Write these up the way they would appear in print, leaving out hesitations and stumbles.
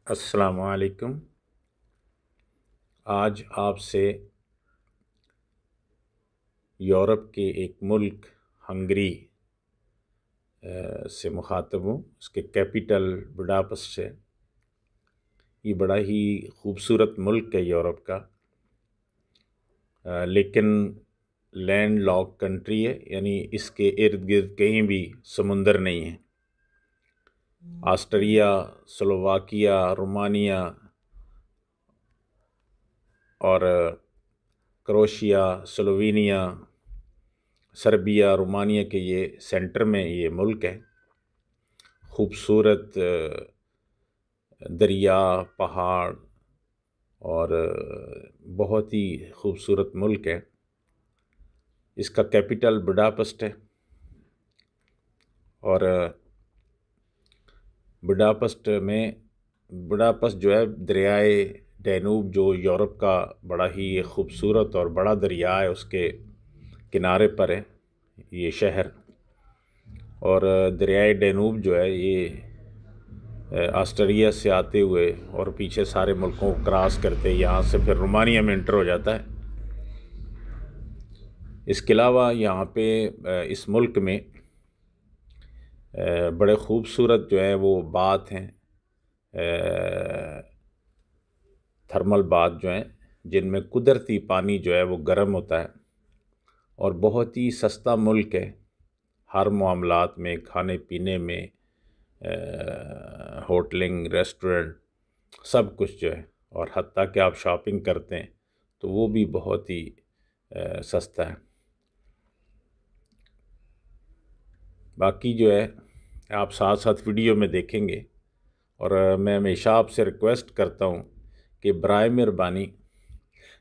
السلام علیکم۔ آج آپ سے یورپ کے ایک ملک ہنگری سے مخاطب ہوں، اس کے کیپٹل بڈاپسٹ سے۔ یہ بڑا ہی خوبصورت ملک ہے یورپ کا، لیکن لینڈ لاک کنٹری ہے، یعنی اس کے ارد گرد کہیں بھی سمندر نہیں ہے۔ آسٹریا، سلوواکیہ، رومانیہ اور کروشیا، سلووینیا، سربیا، رومانیہ کے یہ سینٹر میں یہ ملک ہے۔ خوبصورت دریا، پہاڑ اور بہت ہی خوبصورت ملک ہے۔ اس کا کیپٹل بڈاپسٹ ہے، اور بڈاپسٹ جو ہے دریائے ڈینوب، جو یورپ کا بڑا ہی خوبصورت اور بڑا دریا ہے، اس کے کنارے پر ہے یہ شہر۔ اور دریائے ڈینوب جو ہے یہ آسٹریا سے آتے ہوئے اور پیچھے سارے ملکوں کو کراس کرتے یہاں سے پھر رومانیہ میں انٹر ہو جاتا ہے۔ اس کے علاوہ یہاں پہ اس ملک میں بڑے خوبصورت جو ہے وہ بات ہیں، تھرمل بات جو ہیں، جن میں قدرتی پانی جو ہے وہ گرم ہوتا ہے، اور بہت ہی سستا ملک ہے ہر معاملات میں، کھانے پینے میں، ہوٹلنگ، ریسٹورنٹ، سب کچھ جو ہے، اور حتیٰ کہ آپ شاپنگ کرتے ہیں تو وہ بھی بہت ہی سستا ہے۔ باقی جو ہے آپ ساتھ ساتھ ویڈیو میں دیکھیں گے، اور میں ہمیشہ آپ سے ریکویسٹ کرتا ہوں کہ برائے مہربانی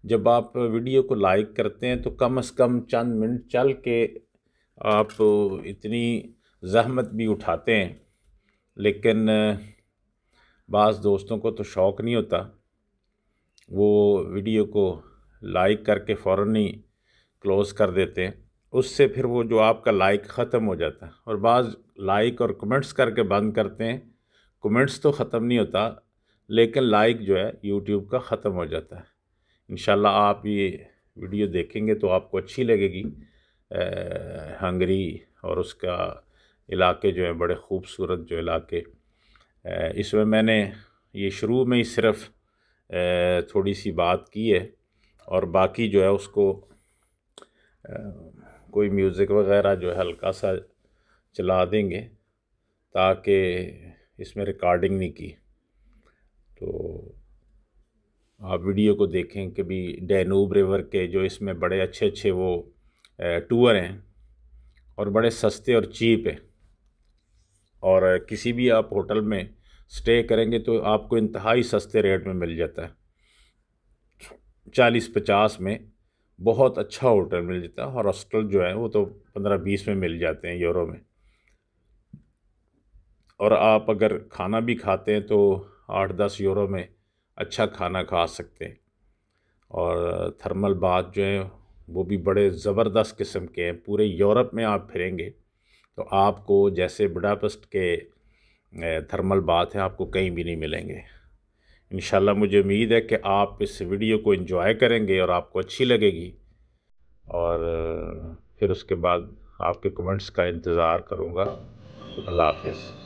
جب آپ ویڈیو کو لائک کرتے ہیں تو کم از کم چند منٹ چل کے آپ اتنی زحمت بھی اٹھاتے ہیں، لیکن بعض دوستوں کو تو شوق نہیں ہوتا، وہ ویڈیو کو لائک کر کے فوراً ہی کلوز کر دیتے ہیں، اس سے پھر وہ جو آپ کا لائک ختم ہو جاتا ہے، اور بعض لائک اور کمنٹس کر کے بند کرتے ہیں۔ کمنٹس تو ختم نہیں ہوتا، لیکن لائک جو ہے یوٹیوب کا ختم ہو جاتا ہے۔ انشاءاللہ آپ یہ ویڈیو دیکھیں گے تو آپ کو اچھی لگے گی۔ ہنگری اور اس کا علاقے جو ہیں بڑے خوبصورت جو علاقے، اس میں نے یہ شروع میں ہی صرف تھوڑی سی بات کی ہے، اور باقی جو ہے اس کو کوئی میوزک وغیرہ جو ہے ہلکا سا چلا دیں گے، تاکہ اس میں ریکارڈنگ نہیں کی۔ تو آپ ویڈیو کو دیکھیں کہ بھی ڈینوب ریور کے جو اس میں بڑے اچھے اچھے وہ ٹور ہیں، اور بڑے سستے اور چیپ ہیں، اور کسی بھی آپ ہوٹل میں سٹے کریں گے تو آپ کو انتہائی سستے ریٹ میں مل جاتا ہے۔ 40-50 میں بہت اچھا ہوٹل مل جاتا ہے، اور ہاسٹل جو ہے وہ تو 15-20 میں مل جاتے ہیں یورو میں۔ اور آپ اگر کھانا بھی کھاتے ہیں تو 8-10 یورو میں اچھا کھانا کھا سکتے ہیں۔ اور تھرمل بات جو ہیں وہ بھی بڑے زبردست قسم کے ہیں۔ پورے یورپ میں آپ پھریں گے تو آپ کو جیسے بڈاپسٹ کے تھرمل بات ہیں آپ کو کہیں بھی نہیں ملیں گے۔ انشاءاللہ مجھے امید ہے کہ آپ اس ویڈیو کو انجوائے کریں گے اور آپ کو اچھی لگے گی، اور پھر اس کے بعد آپ کے کمنٹس کا انتظار کروں گا۔ اللہ حافظ۔